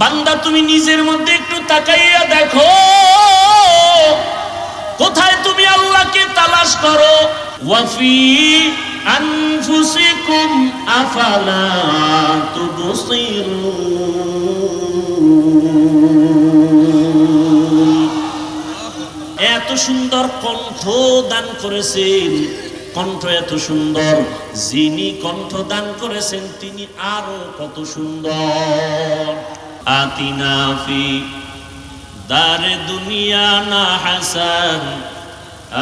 বান্দা তুমি নিজের মধ্যে একটু তাকাইয়া দেখো, কোথায় তুমি আল্লাহকে তালাশ করো। ওয়াফি আনফুসিকুম আফালা তুবসিরুন। এত সুন্দর কণ্ঠ দান করেছেন, কণ্ঠ এত সুন্দর, যিনি কণ্ঠ দান করেছেন তিনি আরো কত সুন্দর। আতিনা ফি দারে দুনিয়া না হাসান,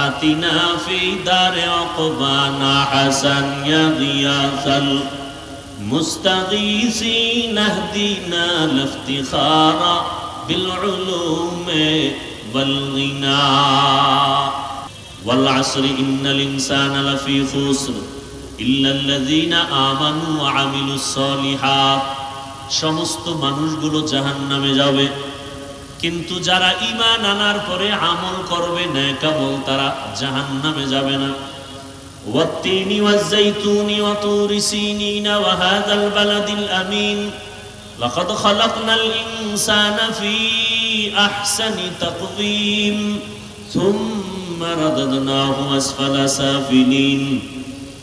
আতিনা ফি দারে উকবা না হাসান, ইয়া গিয়াসাল মুস্তাগীসিন আহদিনা লিফতিখারা বিল উলুমি ওয়াল গিনা। ওয়াল আসরি ইন্নাল ইনসানা লাফি খুসর ইল্লাল্লাযীনা আমানু ওয়া আমিলুস সলিহাত। সমস্ত মানুষগুলো জাহান্নামে যাবে, কিন্তু যারা ঈমান আনার পরে আমল করবে নেক আমল, তারা জাহান্নামে যাবে না। ওয়াত-তিনি ওয়াজ-যাইতুনি ওয়া তুরি সিনিনা ওয়া হাযাল বালাদিল আমিন লাকাদ খালাকনাল ইনসানা ফি আহসানি তাকওয়িম সুম্মা রাদাদনাহু আসফালা সাফিলিন।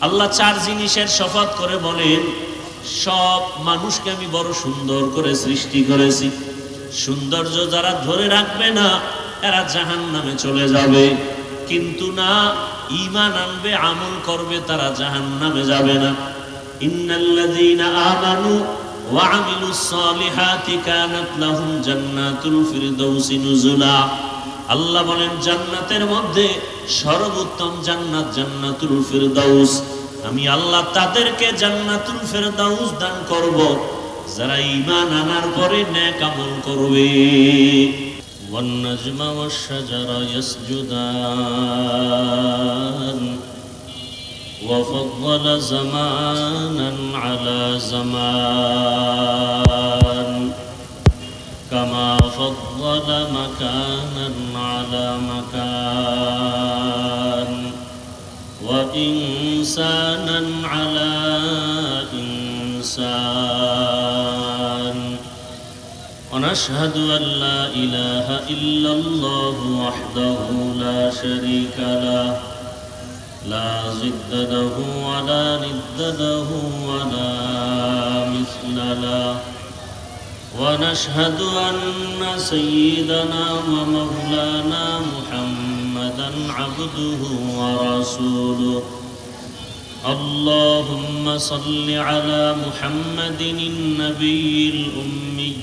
আল্লাহ চার জিনিসের শপথ করে বলেন, সব মানুষকে আমি বড় সুন্দর করে সৃষ্টি করেছি। সৌন্দর্য যারা ধরে রাখবে না এরা জাহান্নামে চলে যাবে, কিন্তু না, ঈমান আনবে আমল করবে তারা জাহান্নামে যাবে না। ইন্নাল্লাযীনা আমানু ওয়া আমিলুস সলিহাতি কানাত লাহুম জান্নাতুল ফিরদাউসি নুজুলা। আল্লাহ বলেন জান্নাতের মধ্যে সর্বোত্তম জান্নাত জান্নাতুল ফিরদাউস। আমি আল্লাহ তাদেরকে জান্নাতুল ফিরদাউস দান করব যারা ঈমান আনার পরে নেক আমল করবে। ওয়ান নাজমা ওয়াশ শাজারা ইয়াসজুদান ওয়া ফাদ্দালা জামানান আলা জামান কামা ফাদ্দালা মাকানান আলা মাকান ওয়া ইনসানান আলা ইনসান। ونشهد أن لا إله إلا الله وحده لا شريك له لا ضد له ولا ند له ولا مثل له. ونشهد أن سيدنا ومولانا محمدا عبده ورسوله. اللهم صل على محمد النبي الأمي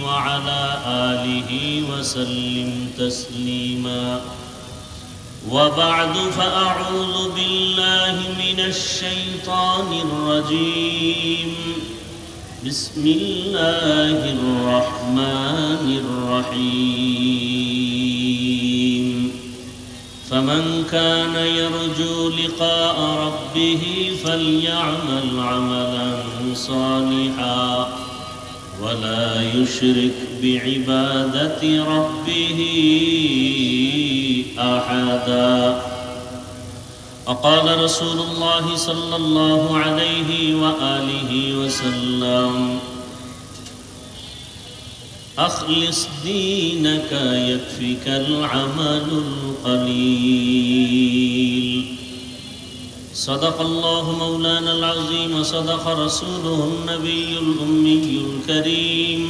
وعلى آله وسلم تسليما. وبعد فأعوذ بالله من الشيطان الرجيم. بسم الله الرحمن الرحيم. فمن كان يرجو لقاء ربه فليعمل عملا صالحا ولا يشرك بعبادة ربه أحدا. وقال رسول الله صلى الله عليه وآله وسلم أخلص دينك يكفك العمل القليل. صدق الله مولانا العظيم وصدق رسوله النبي الأمي الكريم،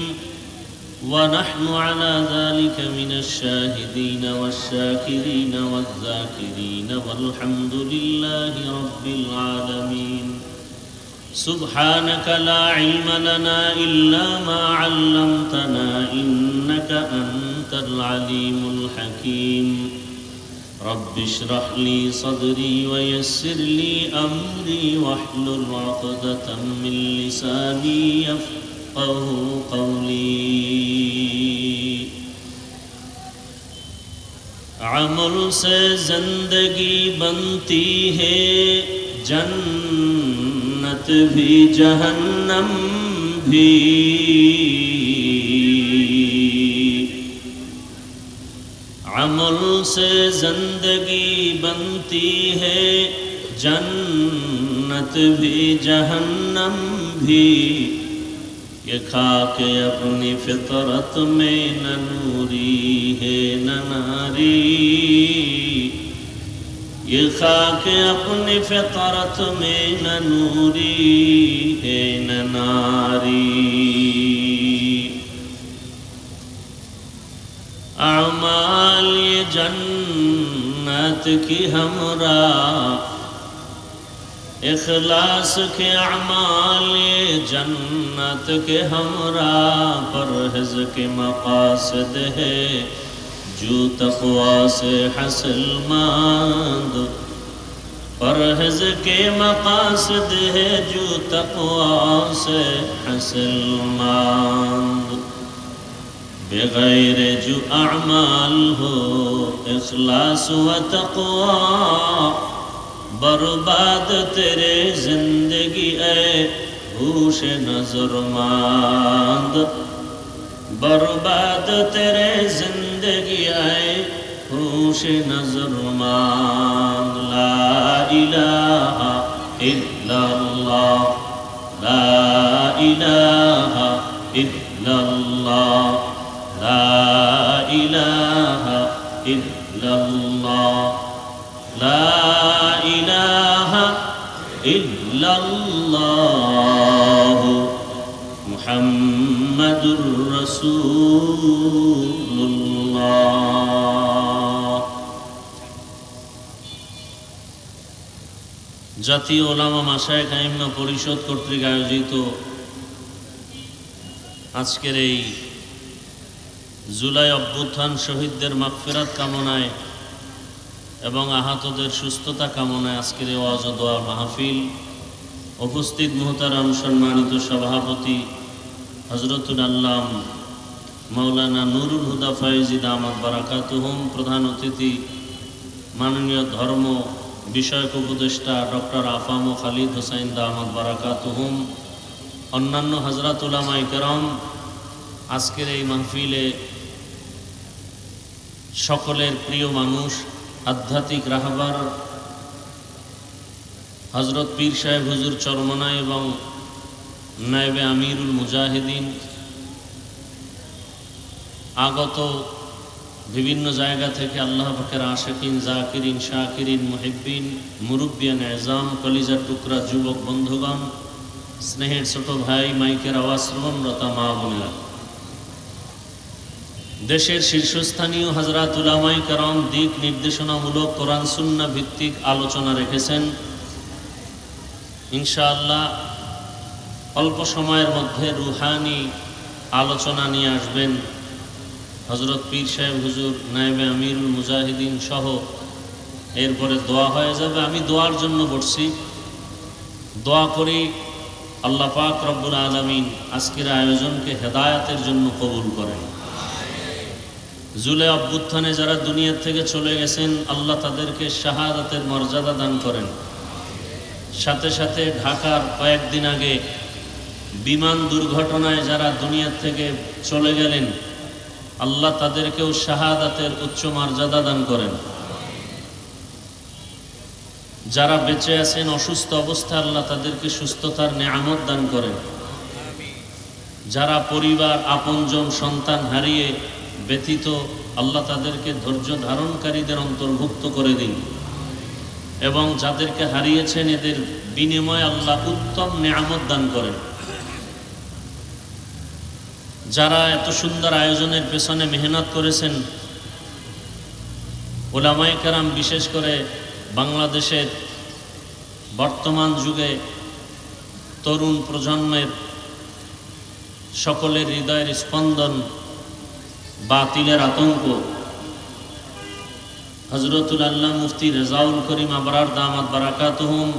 ونحن على ذلك من الشاهدين والشاكرين والذاكرين والحمد لله رب العالمين. سبحانك لا علم لنا إلا ما علمتنا إنك أنت العليم الحكيم. رب اشرح لي صدري ويسر لي أمري واحلل عقدة من لساني يفقه قولي. عمل سے زندگی بنتی ہے जन्नत भी जहन्नम भी. अमल से जिंदगी बनती है जन्नत भी जहन्नम भी. ये खाके अपनी फितरत में न नूरी है न नारी, ये खाके अपनी फितरत में न नूरी है न नारी। अमाल ये जन्नत की हमरा, इखलास के अमाल ये जन्नत के हमरा, परहिज़ के मक़ासिद है जो तक़वा से हासिल मंद, परहिज़ के मक़ासिद है जो तक़वा से हासिल मंद। बग़ैर जो अमाल हो इखलास व तक़वा, बर्बाद तेरे जिंदगी ऐ होश नज़रमंद, बर्बाद तेरे जिंदगी ऐ होश नज़रमंद। ला इलाहा इल्लल्लाह, ला इलाहा इल्लल्लाह, ला इलाहा इल्लल्लाह, ला इलाहा इल्लल्लाह मुहम्मदुर रसूलुल्लाह। জাতীয় ওলামা মাশায়েখ আইম্মা পরিষদ কর্তৃক আয়োজিত আজকের এই জুলাই অভ্যুত্থান শহীদদের মাগফিরাত কামনায় এবং আহতদের সুস্থতা কামনায় আজকের এই ওয়াজ ও দোয়া মাহফিল, উপস্থিত মুহতারাম সম্মানিত সভাপতি হযরতুল আল্লাম মাওলানা নুরুল হুদা ফায়েজি দামাত বারাকাতুহুম, প্রধান অতিথি মাননীয় ধর্ম বিষয়ক উপদেষ্টা ডক্টর আফাম ও খালিদ হোসাইন দামাত বারাকাতুহুম, অন্যান্য হযরত উলামায়ে কেরাম, আজকের এই মাহফিলে সকলের প্রিয় মানুষ আধ্যাত্মিক রাহবার হযরত পীর সাহেব হুজুর চরমনাই এবং নায়েবে আমিরুল মুজাহিদিন, আগত বিভিন্ন জায়গা থেকে আল্লাহ পাকের আশিকিন, জাকিরিন, শাকিরিন, মুহিব্বিন, মুরব্বিয়ান এজাম, কলিজার টুকরা যুবক বন্ধুগণ, স্নেহের ছোট ভাই, মাইকের আওয়াজ শ্রবণরতা মা বোনেরা, দেশের শীর্ষস্থানীয় হযরত উলামায়ে কেরাম দিক নির্দেশনামূলক কোরআন সুন্নাহ ভিত্তিক আলোচনা রেখেছেন। ইনশাআল্লাহ অল্প সময়ের মধ্যে রুহানি আলোচনা নিয়ে আসবেন হযরত পীর সাহেব হুজুর, নায়েবে আমিরুল মুজাহিদিন সহ। এরপরে দোয়া হয়ে যাবে। আমি দোয়ার জন্য বসছি, দোয়া করি আল্লাহ পাক রব্বুল আলামিন আজকের আয়োজনকে হেদায়েতের জন্য কবুল করেন। জুলাই অভ্যুত্থানে যারা দুনিয়া থেকে চলে গেছেন, আল্লাহ তাদেরকে শাহাদাতের মর্যাদা দান করেন। সাথে সাথে ঢাকার কয়েকদিন আগে বিমান দুর্ঘটনায় যারা দুনিয়া থেকে চলে গেলেন, আল্লাহ তাদেরকেও শাহাদাতের উচ্চ মর্যাদা দান করেন। যারা বেঁচে আছেন অসুস্থ অবস্থায়, আল্লাহ তাদেরকে সুস্থতার নেয়ামত দান করেন। যারা পরিবার, আপনজন, সন্তান হারিয়ে ব্যথিত, আল্লাহ তাদেরকে ধৈর্য ধারণকারীদের অন্তর্ভুক্ত করে দিন এবং যাদেরকে হারিয়েছেন এদের বিনিময়ে আল্লাহ উত্তম নেয়ামত দান করেন। যারা এত সুন্দর আয়োজনের পেছনে মেহনত করেছেন, উলামায়ে কেরাম, বিশেষ করে বাংলাদেশের বর্তমান যুগে তরুণ প্রজন্মের সকলের হৃদয়ের স্পন্দন, বাতিলের আতঙ্ক, হযরতুল আল্লাহ মুফতি রেজাউল করিম আবরার দামাত বারাকাতুহুম,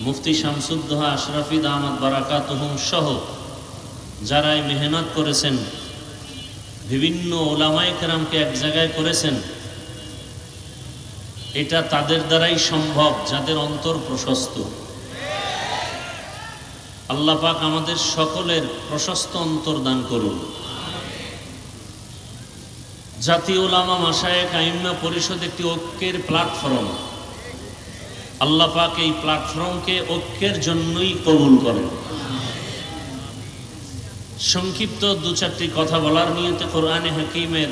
মুফতি শামসুদ্দোহা আশরাফি দামাত বারাকাতুহুম সহ যারা এই মেহনত করেছেন, বিভিন্ন উলামায়ে কেরামকে এক জায়গায় করেছেন, এটা তাদের দ্বারাই সম্ভব যাদের অন্তর প্রশস্ত। আল্লাহ পাক আমাদের সকলের প্রশস্ত অন্তর দান করুন। জাতীয় উলামা মাশায়েখ আইম্মা পরিষদ একটি ঐক্যের প্ল্যাটফর্ম। আল্লাহ পাক এই প্ল্যাটফর্মকে ঐক্যের জন্যই কবুল করেন। সংক্ষিপ্ত দু চারটি কথা বলার নিয়তে কোরআনে হাকিমের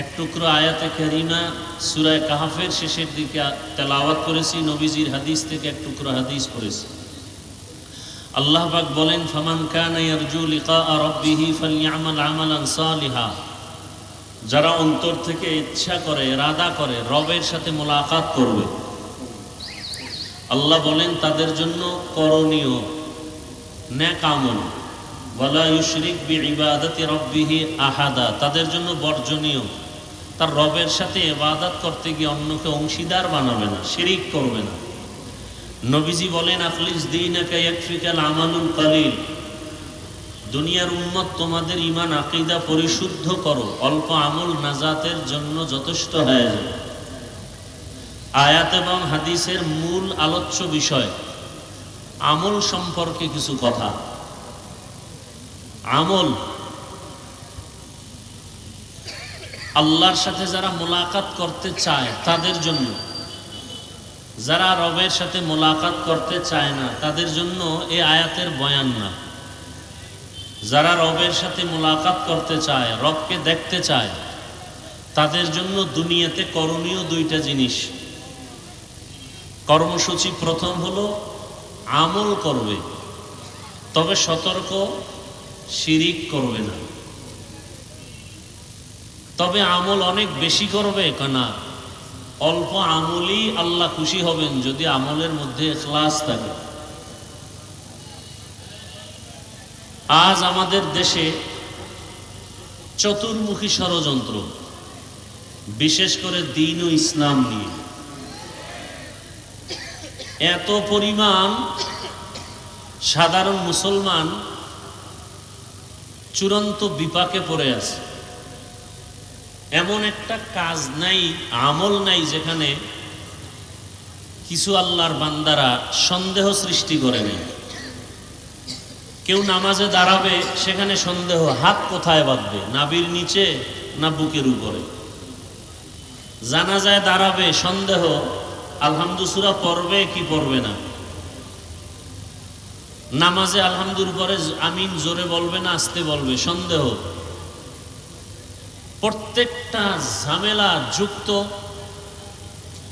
এক টুকরো আয়াতে কারিমা সূরা কাহফের শেষের দিকে তেলাওয়াত করেছি, নবীজির হাদিস থেকে এক টুকরো হাদিস পড়েছি। আল্লাহ পাক বলেন, ফামান কানা ইয়ারজু লিকা রাব্বিহি ফালইআমাল আমালান সালিহা। যারা অন্তর থেকে ইচ্ছা করে, ইরাদা করে রবের সাথে মোলাকাত করবে, আল্লাহ বলেন তাদের জন্য করণীয় নেক আমল। ওয়ালা ইউশরিক বিইবাদাতি রাব্বিহি আহাদা। তাদের জন্য বর্জনীয়, তার রবের সাথে ইবাদত করতে গিয়ে অন্যকে অংশীদার বানাবে না, শিরিক করবে না। নবীজি বলেন, আখলিস দীনাকা ইয়াকফিকাল আমালুল কালিল। দুনিয়ার উম্মত, তোমাদের ঈমান আকীদা পরিশুদ্ধ করো, অল্প আমল নাজাতের জন্য যথেষ্ট হয়ে যায়। আয়াত এবং হাদিসের মূল আলোচ্য বিষয় আমল সম্পর্কে কিছু কথা। আমল, আল্লাহর সাথে যারা মোলাকাত করতে চায় তাদের জন্য, যারা রবের সাথে মোলাকাত করতে চায় না তাদের জন্য এই আয়াতের বয়ান না। যারা রবের সাথে মোলাকাত করতে চায়, রবকে দেখতে চায়, তাদের জন্য দুনিয়াতে করণীয় দুইটা জিনিস। কর্মসূচি প্রথম হলো আমল করবে, তবে সতর্ক, শিরিক করবে না। তবে আমল অনেক বেশি করবে না, অল্প আমলই আল্লাহ খুশি হবেন যদি আমলের মধ্যে ইখলাস থাকে। আজ আমাদের দেশে চতুর্মুখী ষড়যন্ত্র, বিশেষ করে দ্বীন ও ইসলাম নিয়ে এত পরিমাণ সাধারণ মুসলমান চূড়ান্ত বিপাকে পড়ে আছে। এমন একটা কাজ নাই, আমল নাই যেখানে কিছু আল্লাহর বান্দারা সন্দেহ সৃষ্টি করে নেই। কেউ নামাজে দাঁড়াবে, সেখানে সন্দেহ, হাত কোথায় বাঁধবে, নাভির নিচে না বুকের উপরে। জানাজায় দাঁড়াবে, সন্দেহ, আলহামদু সূরা পড়বে কি পড়বে না। নামাজে আলহামদুর পরে আমিন জোরে বলবে না আস্তে বলবে, সন্দেহ। প্রত্যেকটা ঝামেলা যুক্ত।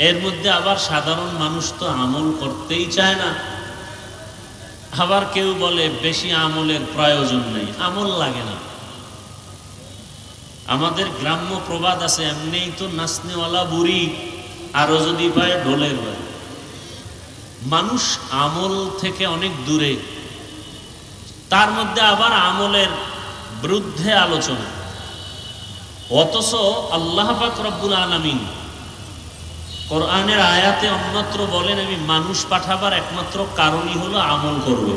এর মধ্যে আবার সাধারণ মানুষ তো আমল করতেই চায় না। আবার কেউ বলে বেশি আমলের প্রয়োজন নেই, আমল লাগে না। আমাদের গ্রাম্য প্রবাদ আছে, এমনিই তো নাচনেওয়ালা বুড়ি, আরো যদি পায় ঢোলের বাড়ি। মানুষ আমল থেকে অনেক দূরে, তার মধ্যে আবার আমলের বিরুদ্ধে আলোচনা। অথচ আল্লাহ পাক রব্বুল আলামিন কোরআনের আয়াতে অন্যত্র বলেন, আমি মানুষ পাঠাবার একমাত্র কারণই হলো আমল করবে।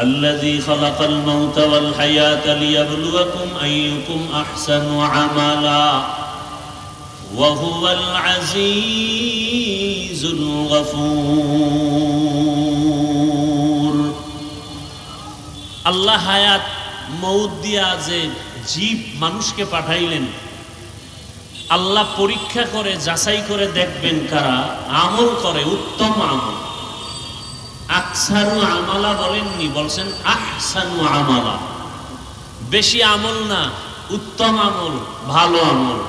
আল্লাযী খালাকাল মাউতা ওয়াল হায়াতা লিয়াবলুয়াকুম আইয়ুকুম আহসানু আমালা ওয়া হুয়াল আজিজুল গফুর। আল্লাহ হায়াত মউত দিয়া যে জীব মানুষকে পাঠাইলেন, আল্লাহ পরীক্ষা করে যাচাই করে দেখবেন কারা আমল করে, উত্তম আমল। আকসারু আমালা বলেননি, বলছেন আহসানু আমালা। বেশি আমল না, উত্তম আমল, ভালো আমল।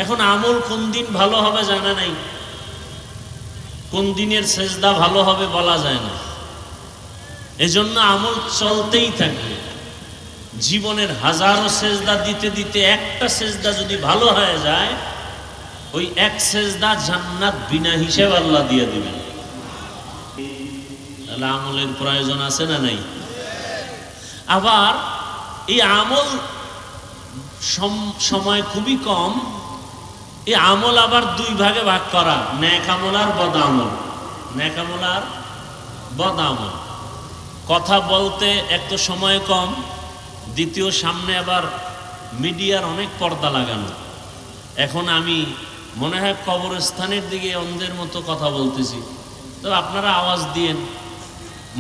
এখন আমল কোন দিন ভালো হবে জানা নাই, কোন দিনের সেজদা ভালো হবে বলা যায় না। এজন্য আমল চলতেই থাকবে। জীবনের হাজারো সেজদা দিতে দিতে একটা সেজদা যদি ভালো হয়ে যায়, ওই এক সেজদা জান্নাত বিনা হিসেব আল্লাহ দিয়ে দিবেন। তাহলে আমলের প্রয়োজন আছে না নাই? আবার এই আমল সময় খুবই কম। এই আমল আবার দুই ভাগে ভাগ করা, নেক আমল আর বদ আমল। নেক আমল আর বদ আমল। কথা বলতে এক তো সময় কম, দ্বিতীয় সামনে আবার মিডিয়ার অনেক পর্দা লাগানো। এখন আমি মনে হয় কবরস্থানের দিকে অন্ধের মতো কথা বলতেছি, তো আপনারা আওয়াজ দিয়েন।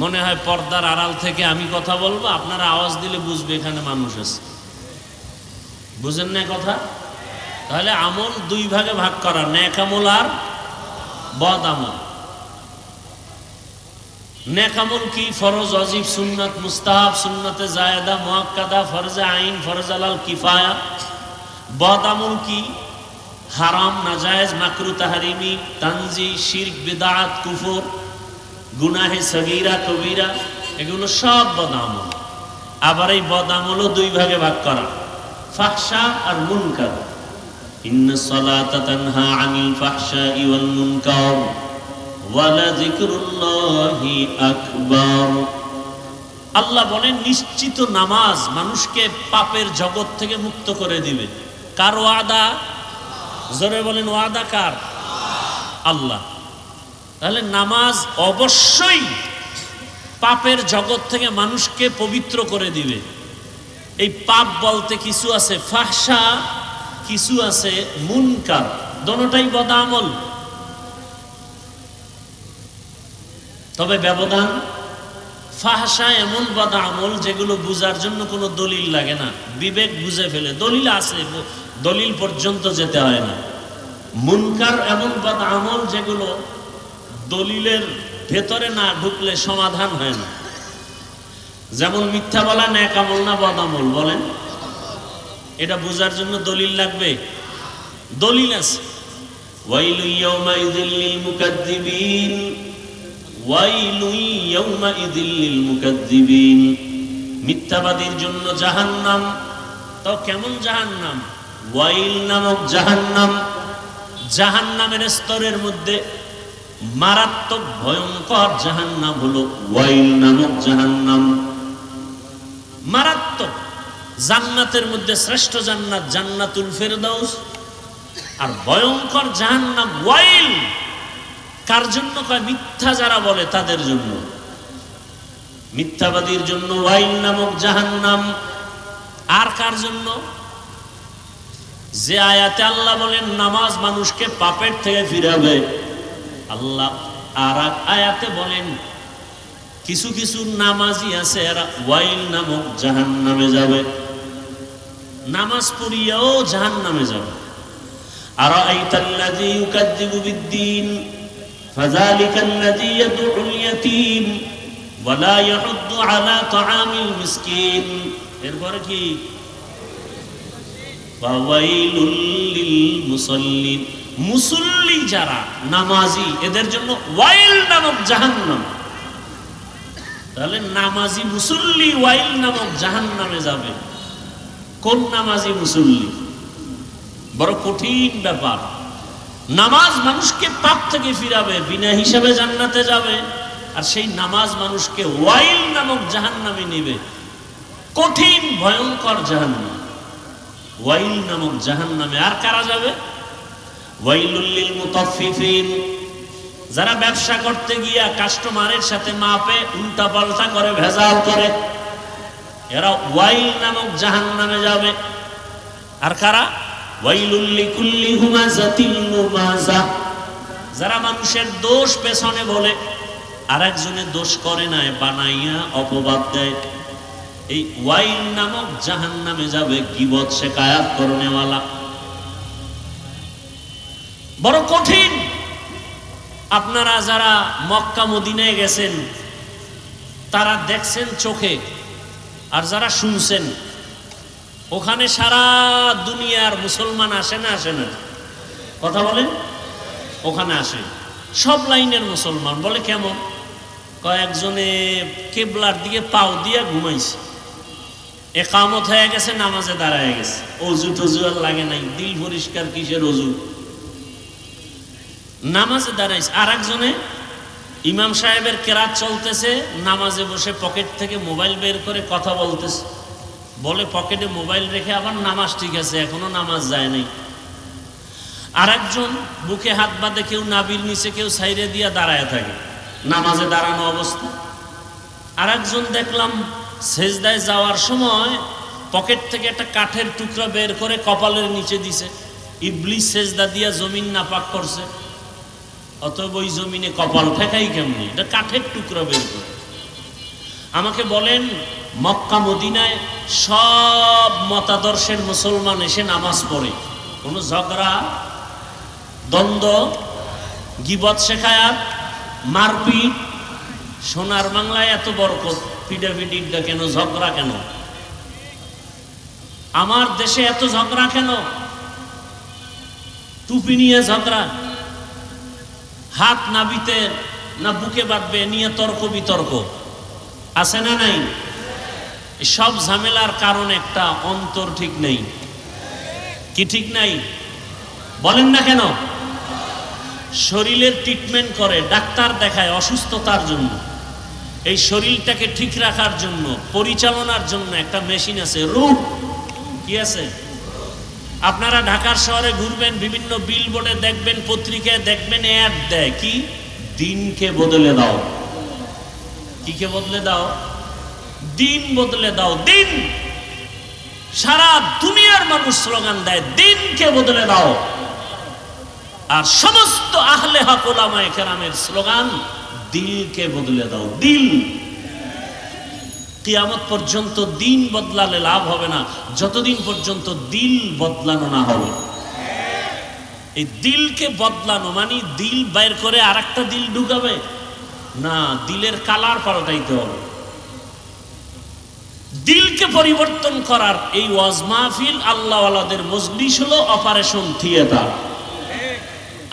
মনে হয় পর্দার আড়াল থেকে আমি কথা বলবো, আপনারা আওয়াজ দিলে বুঝবে এখানে মানুষ আছে। বুঝেন না কথা? তাহলে আমল দুই ভাগে ভাগ করা, নেক আমল আর বদ আমল। নেক আমল কি? ফরজ, ওয়াজিব, সুন্নাত, মুস্তাহাব, সুন্নতে জায়েদা, মুআক্কাদা, ফরজে আইন, ফরজ আলাল কিফায়া। বদ আমল কি? হারাম, নাজায়েজ, মাকরু, তাহরিমি, তানজি, শিরক, বিদআত, কুফর, গুনাহে সগীরা, কবিরা, এগুলো সব বদ আমল। আবার এই বদ আমলও দুই ভাগে ভাগ করা, ফাহশা আর মুনকার। ইন্নাস সালাতা তানহা আনিল ফাহশাই ওয়াল মুনকার ওয়া লাযিকরুল্লাহি আকবার। আল্লাহ বলেন নিশ্চিত নামাজ মানুষকে পাপের জগৎ থেকে মুক্ত করে দিবে। কার ওয়াদা? জোরে বলেন, ওয়াদা কার? আল্লাহ। তাহলে নামাজ অবশ্যই পাপের জগৎ থেকে মানুষকে পবিত্র করে দিবে। এই পাপ বলতে কিছু আছে ফাহশা, কিছু আছে মুনকার, দোনোটাই বদআমল। তবে ব্যবধান, ফাহশা এমন বদআমল যেগুলো বুঝার জন্য কোনো দলিল লাগে না, বিবেক বুঝে ফেলে, দলিল আছে, দলিল পর্যন্ত যেতে হয় না। মুনকার এমন বদআমল যেগুলো দলিলের ভেতরে না ঢুকলে সমাধান হয় না। যেমন মিথ্যা বলা নেক আমল না বদআমল? বলেন। এটা বোঝার জন্য দলিল লাগবে? দলিল আছে। ওয়াইলু ইয়াউমাইযিল লিল মুকাজ্জিবিন, ওয়াইলু ইয়াউমাইযিল লিল মুকাজ্জিবিন। মিথ্যাবাদীর জন্য জাহান্নাম। তো কেমন জাহান্নাম? ওয়াইল নামক জাহান্নাম। জাহান্নামের স্তরের মধ্যে মারাত্মক ভয়ঙ্কর জাহান্নাম হলো ওয়াইল নামক জাহান্নাম। মারাত্মক। জান্নাতের মধ্যে শ্রেষ্ঠ জান্নাত জান্নাতুল ফেরদাউস, আর ভয়ঙ্কর জাহান্নাম ওয়াইল। কার জন্য কয়? মিথ্যা যারা বলে তাদের জন্য। মিথ্যাবাদীর জন্য ওয়াইল নামক জাহান্নাম। আর কার জন্য? যে আয়াতে আল্লাহ বলেন নামাজ মানুষকে পাপের থেকে ফিরাবে, আল্লাহ আর এক আয়াতে বলেন কিছু কিছু নামাজি আছে এরা ওয়াইল নামক জাহান্নামে যাবে। নামাজ পড়িয়াও জাহান্নামে যাবে। আরাআইতাল্লাযী ইউকাযযিবু বিদ্দীন ফাযালিকাল্লাযী ইয়াদউল ইয়াতীম ওয়া লা ইয়াহুদ্দু আলা তাআমিল মিসকিন। এরপরে কি? ফাওয়াইলুল লিল মুসাল্লিন। মুসল্লি যারা নামাজি এদের জন্য ওয়াইল নামক জাহান্নাম। তাহলে নামাজি মুসল্লি ওয়াইল নামক জাহান্নামে যাবে। কোন নামাজি মুসল্লি? বড় কঠিন ব্যাপার। নামাজ মানুষকে পাপ থেকে ফিরাবে, বিনা হিসাবে জান্নাতে যাবে, আর সেই নামাজ মানুষকে ওয়াইল নামক জাহান্নামে নিবে। কঠিন ভয়ঙ্কর জাহান্নাম, ওয়াইল নামক জাহান্নামে। আর কারা যাবে? ওয়াইলুল লিল মুতাফফিফিন। যারা ব্যবসা করতে গিয়া কাস্টমারের সাথে মাপে উল্টা পাল্টা করে, ভেজাল করে, এরা ওয়াইল নামক জাহান্নামে যাবে। আর কারা? ওয়াইলুল লিকুল্লি হুমাযাতিল লুমাযা। যারা মানুষের দোষ পেছনে বলে, আরেকজনের দোষ করে না, বানাইয়া অপবাদ দেয়, এই ওয়াইল নামক জাহান্নামে যাবে। গীবত শিকায়াত করনেওয়ালা। বড় কঠিন। আপনারা যারা মক্কা মদিনায় গেছেন তারা দেখছেন চোখে, আর যারা শুনছেন, ওখানে সারা দুনিয়ার মুসলমান আসে না আসে না? কথা বলেন। ওখানে আসে সব লাইনের মুসলমান। বলে কেমন? কয়েকজনে কেবলার দিকে পাও দিয়া ঘুমাইছে, একামত হয়ে গেছে, নামাজে দাঁড়ায় গেছে, অজু টজু আর লাগে নাই, দিল পরিষ্কার, কিসের অজু, নামাজে দাঁড়াইছে। আর একজনে ইমাম সাহেবের কেরাত চলতেছে, নামাজে বসে পকেট থেকে মোবাইল বের করে কথা বলতেছে। বলে পকেটে মোবাইল রেখে আবার নামাজ ঠিক আছে, এখনো নামাজ যায় নাই। আর একজন বুকে হাত বাঁধে, কেউ নাবির নিচে, কেউ সাইরে দিয়া দাঁড়ায় থাকে, নামাজে দাঁড়ানো অবস্থা। আর একজন দেখলাম সেজদায় যাওয়ার সময় পকেট থেকে একটা কাঠের টুকরা বের করে কপালের নিচে দিছে। ইবলিস সেজদা দিয়া জমিন নাপাক করছে, অতএব ওই জমিনে কপাল ঠেকাই কেমনি? এটা কাঠের টুকরা বের করে। আমাকে বলেন, মক্কা মদিনায় সব মতাদর্শের মুসলমান এসে নামাজ পড়ে, কোনো ঝগড়া, দ্বন্দ্ব, গীবত শেখায়াত, মারপিট, সোনার বাংলায় এত বরকত, পিটাপিটিটা কেন, ঝগড়া কেন? আমার দেশে এত ঝগড়া কেন? টুপি নিয়ে ঝগড়া, হাত নাবিতে না বুকে বাঁধবে নিয়ে তর্ক বিতর্ক, আছে না নাই? সব ঝামেলার কারণ একটা, অন্তর ঠিক নেই। কি ঠিক নাই? বলেন না কেন? শরীরের ট্রিটমেন্ট করে, ডাক্তার দেখায় অসুস্থতার জন্য। এই শরীরটাকে ঠিক রাখার জন্য, পরিচালনার জন্য একটা মেশিন আছে, রূহ। কি আছে? আপনারা ঢাকার শহরে ঘুরবেন, বিভিন্ন বিলবোর্ডে দেখবেন, পত্রিকায় দেখবেন, অ্যাড দেয় কি, দিনকে বদলে দাও। কিকে বদলে দাও? দিন বদলে দাও। দিন, সারা দুনিয়ার মানুষ স্লোগান দেয় দিনকে বদলে দাও। আর সমস্ত আহলে হক উলামায়ে কেরামের স্লোগান দিলকে বদলে দাও। দিল, কিয়ামত পর্যন্ত দিন বদলালে লাভ হবে না যতদিন পর্যন্ত দিল বদলানো না হবে। এই দিলকে বদলানো মানে দিল বাইর করে আরেকটা দিল ঢুকাবে না, দিলের কালার পাল্টাইতে হবে। দিলকে পরিবর্তন করার এই ওয়াজ মাহফিল, আল্লাহওয়ালাদের মজলিস হলো অপারেশন থিয়েটার।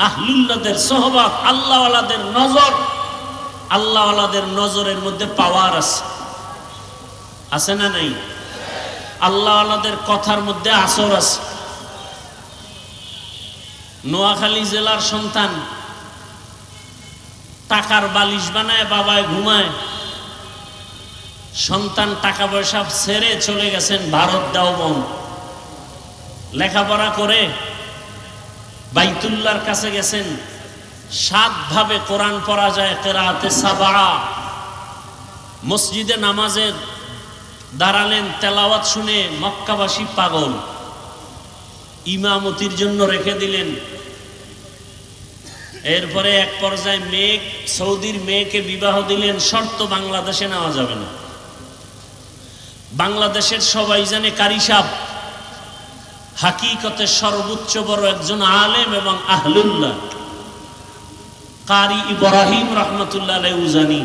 আহলুল্লাহদের সোহবত, আল্লাহওয়ালাদের নজর, আল্লাহওয়ালাদের নজরের মধ্যে পাওয়ার আছে, আছে না নাই? আল্লাহওয়ালাদের কথার মধ্যে আসর আছে। নোয়াখালী জেলার সন্তান টাকার বালিশ বানায় বাবায় ঘুমায়, সন্তান টাকা পয়সা ছেড়ে চলে গেছেন ভারত দেওবন্দ, লেখাপড়া করে বাইতুল্লাহর কাছে গেছেন। 7 ভাবে কোরআন পড়া যায়, কেরাতে সাবা। মসজিদে নামাজের দাঁড়ালেন, তেলাওয়াত শুনে মক্কাবাসী পাগল, ইমামতির জন্য রেখে দিলেন। এরপরে এক পর্যায়ে মেয়ে, সৌদির মেয়েকে বিবাহ দিলেন, শর্ত বাংলাদেশে নেওয়া যাবে না। বাংলাদেশের সবাই জানে কারি সাহেব হাকিকতে সর্বোচ্চ বড় একজন আলেম এবং আহলুল্লাহ, কারি ইব্রাহিম রহমতুল্লাহ আলাইহি উজানি।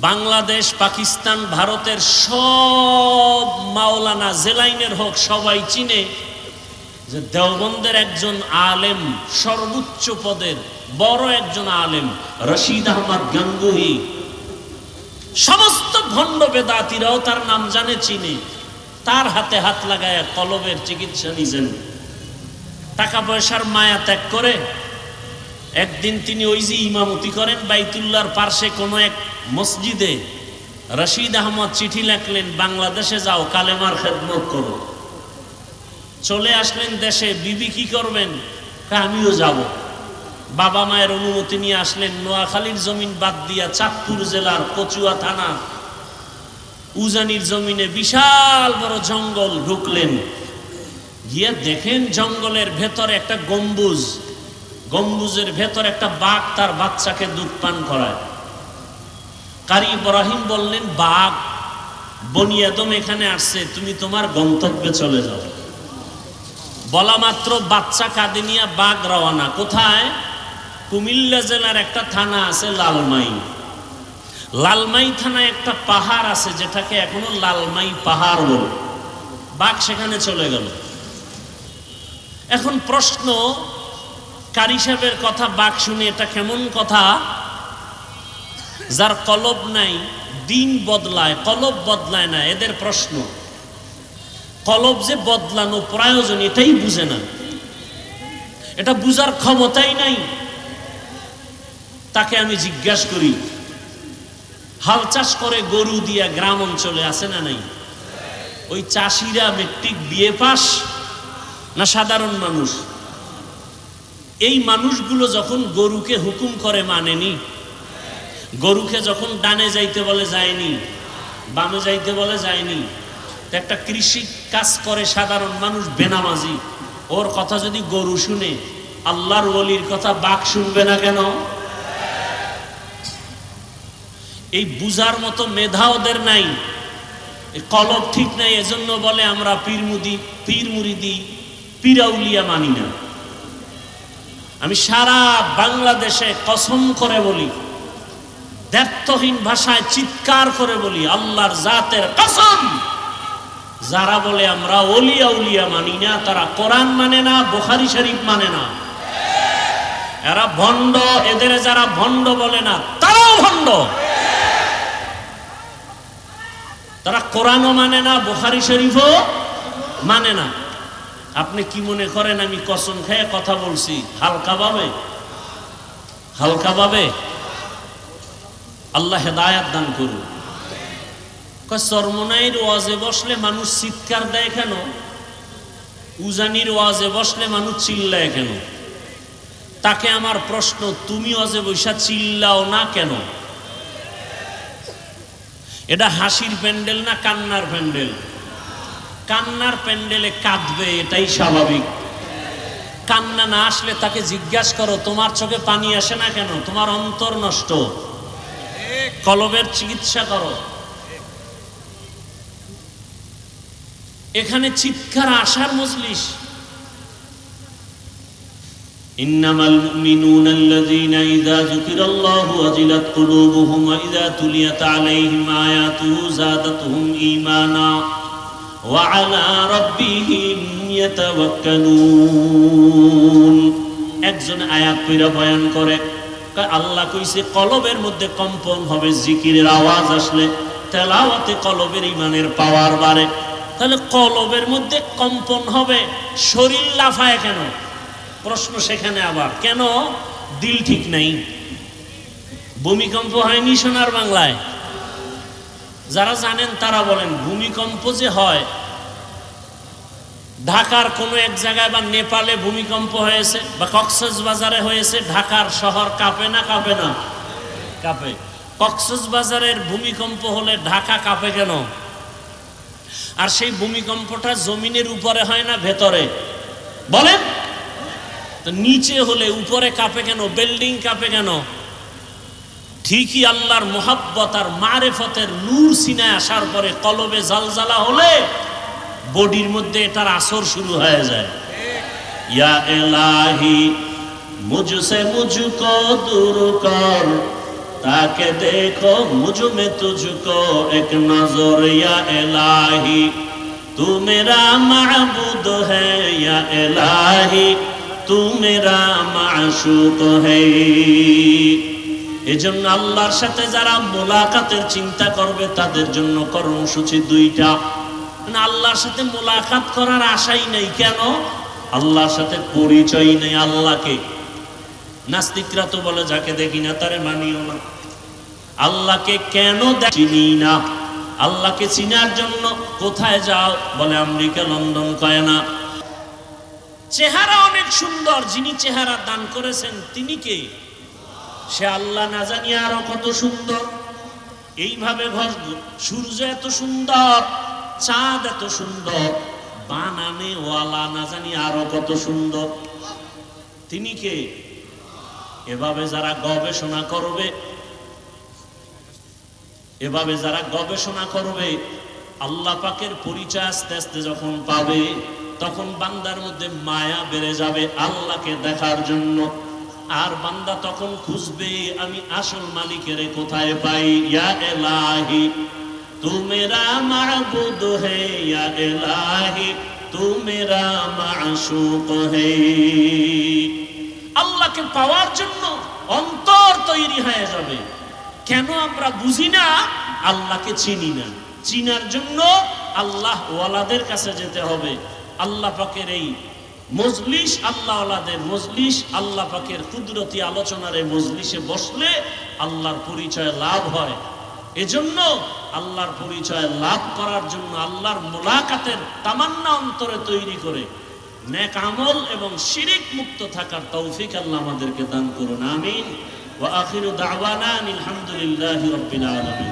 বাংলাদেশ, পাকিস্তান, ভারতের সব মাওলানা জেলাইনের হোক সবাই চিনে যে দেওবন্দের একজন আলেম, সর্বোচ্চ পদের বড় একজন আলেম, রশিদ আহমদ গাঙ্গুহি। সমস্ত ভণ্ড বেদাতিরাও তার নাম জানে, চিনে। তার হাতে হাত লাগায় কলবের চিকিৎসা নিয়েছেন। টাকা পয়সার মায়া ত্যাগ করে একদিন তিনি ওই যে ইমামতি করেন বাইতুল্লাহর পার্শ্বে কোনো এক মসজিদে, রশিদ আহমদ চিঠি লেখলেন, বাংলাদেশে যাও, কালেমার খেদমত করো। চলে আসলেন দেশে। বিবি কি করবেন? আমিও যাব। বাবা মায়ের অনুমতি নিয়ে আসলেন। নোয়াখালীর জমিন বাদ দিয়া চাঁদপুর জেলার কচুয়া থানা উজানির জমিনে বিশাল বড় জঙ্গল ঢুকলেন। গিয়ে দেখেন জঙ্গলের ভেতরে একটা গম্বুজ, গম্বুজের ভেতর একটা বাঘ তার বাচ্চাকে দুধ পান করায়। কারি ইব্রাহিম বললেন, বাঘ, বনি আদম এখানে আসছে, তুমি তোমার গন্তব্যে চলে যাও। বলা মাত্র বাচ্চা কাঁধে নিয়ে বাঘ রওনা। কোথায়? কুমিল্লা জেলার একটা থানা আছে লালমাই। লালমাই থানায় একটা পাহাড় আছে যেটাকে এখনো লালমাই পাহাড় বলে। বাঘ সেখানে চলে গেল। এখন প্রশ্ন, কারি সাহেবের কথা বাঘ শুনে এটা কেমন কথা? যার কলব নাই, দিন বদলায়, কলব বদলায় না। এদের প্রশ্ন, কলব যে বদলানো প্রয়োজন এটাই বুঝে না, এটা বুঝার ক্ষমতাই নাই। তাকে আমি জিজ্ঞাসা করি, হাল চাষ করে গরু দিয়া গ্রাম অঞ্চলে, আছে না নাই? ওই চাষিরা মেট্রিক বিএ পাস না সাধারণ মানুষ? এই মানুষগুলো যখন গরুকে হুকুম করে মানেনি, গরুকে যখন ডানে যাইতে বলে যায়নি, বামে যাইতে বলে যায়নি। একটা কৃষি কাজ করে সাধারণ মানুষ বেনামাজি, ওর কথা যদি গরু শুনে, আল্লাহর ওলির কথা বাঘ শুনবে না কেন? এই বুঝার মতো মেধা ওদের নাই, কলব ঠিক নাই। এজন্য বলে আমরা পীর মুরিদি পীরাউলিয়া মানি না। আমি সারা বাংলাদেশে কসম করে বলি, দ্ব্যর্থহীন ভাষায় চিৎকার করে বলি, আল্লাহর জাতের কসম, যারা বলে আমরা ওলিয়া উলিয়া মানি না, তারা কোরআন মানে না, বুখারী শরীফ মানে না, এরা ভণ্ড। এদের যারা ভণ্ড বলে না তারাও ভণ্ড। তারা কোরআনও মানে না, বুখারী শরীফও মানে না। আপনি কি মনে করেন আমি কসম খেয়ে কথা বলছি হালকা ভাবে? হালকা ভাবে? আল্লাহ হেদায়েত দান করুন। চরমনাইর ওয়াজে বসলে মানুষ চিৎকার দেয় কেন? উজানির ওয়াজে বসলে মানুষ চিল্লায় কেন? তাকে আমার প্রশ্ন, তুমি ওয়াজে বৈশা চিল্লাও না কেন? এটা হাসির প্যান্ডেল না কান্নার প্যান্ডেল? কান্নার প্যান্ডেলে কাঁদবে, এটাই স্বাভাবিক। কান্না না আসলে তাকে জিজ্ঞাসা করো, তোমার চোখে পানি আসে না কেন? তোমার অন্তর নষ্ট, কলবের চিকিৎসা করো। এখানে চিৎকার আসার মজলিস। ইন্নামাল মুমিনুনা আল্লাযীনা ইযা যুকিরাল্লাহু ওয়াজিলাত কুলুবুহুম ওয়া ইযা তুলিয়াত আলাইহিম আয়াতুহু যাদাতুহুম ঈমানা ওয়া আলা রাব্বিহিম ইয়াতাওয়াক্কালুন। একজন আয়াত পড়া বয়ান করে, আল্লাহ কইছে কলবের মধ্যে কম্পন হবে জিকিরের আওয়াজ আসলে, তেলাওয়াতে কলবের ঈমানের পাওয়ার বাড়ে। তাহলে কলবের মধ্যে কম্পন হবে, শরীর লাফায় কেন? প্রশ্ন সেখানে আবার, কেন? দিল ঠিক নাই। ভূমিকম্প হয়নি সোনার বাংলায়? যারা জানেন তারা বলেন, ভূমিকম্প যে হয় ঢাকার কোনো এক জায়গায় বা নেপালে ভূমিকম্প হয়েছে বা কক্সবাজারে হয়েছে, ঢাকার শহর কাঁপে না কাঁপে না? কাঁপে। কক্সবাজারের ভূমিকম্প হলে ঢাকা কাঁপে কেন? আর সেই ভূমিকম্পটা জমিনের উপরে হয় না ভেতরে? বলেন তো, নিচে হলে উপরে কাঁপে কেন? বিল্ডিং কাঁপে কেন? ঠিকই আল্লাহর মুহাব্বত আর মারেফতের নূর সিনায় আসার পরে কলবে জালজালা হলে বডির মধ্যে এটার আসর শুরু হয়ে যায়। ইয়া ইলাহি মুঝসে মুঝকো দূর কর, তাকে দেখো মুঝ মে তুঝকো এক নজর। ইয়া ইলাহি তু মেরা মাবুদ হ্যায়, ইয়া ইলাহি তু মেরা মাশুক হ্যায়। এজন্য আল্লাহর সাথে যারা মোলাকাতের চিন্তা করবে তাদের জন্য কর্মসূচি দুইটা। আল্লাহর সাথে মোলাকাত করার আশাই নেই, কেন? আল্লাহর সাথে পরিচয় নেই। আল্লাহকে নাস্তিকরা তো বলে যাকে দেখি না তারে মানিও না। আল্লাহকে কেন চিনি না? আল্লাহকে চিনার জন্য কোথায় যাও? বলে আমেরিকা, লন্ডন, কয় না। চেহারা অনেক সুন্দর, যিনি চেহারা দান করেছেন তিনি কে? সে আল্লাহ না জানি আরো কত সুন্দর। এইভাবে সূর্য এত সুন্দর, চাঁদ এত সুন্দর, বানানে ওয়ালা না জানি আরো কত সুন্দর। তিনি কে? এভাবে যারা গবেষণা করবে, এভাবে যারা গবেষণা করবে, আল্লাহ পাকের পরিচয় আস্তে আস্তে যখন পাবে, তখন বান্দার মধ্যে মায়া বেড়ে যাবে আল্লাহকে দেখার জন্য। আর বান্দা তখন খুঁজবে, আমি আসল মালিকের কোথায় পাই? ইয়া ইলাহি তু মেরা মাবুদ হে, ইয়া ইলাহি তু মেরা মাশুক হে। আল্লাহকে পাওয়ার জন্য অন্তর তৈরি হয়ে যাবে। কেন আমরা বুঝি না? আল্লাহকে চিনি না। চিনার জন্য আল্লাহ ওয়ালাদের কাছে যেতে হবে। আল্লাহ পাকের এই মজলিস, আল্লাহ ওয়ালাদের মজলিস, আল্লাহ পাকের কুদরতি আলোচনার এই মজলিসে বসলে আল্লাহর পরিচয় লাভ হয়। এজন্য আল্লাহর পরিচয় লাভ করার জন্য আল্লাহর মুলাকাতের তামান্না অন্তরে তৈরি করে নেক আমল এবং শিরিক মুক্ত থাকার তৌফিক আল্লাহ আমাদেরকে দান করুন। আমিন। ওয়া আখিরু দাওয়ানা আলহামদুলিল্লাহি রাব্বিল আলামিন।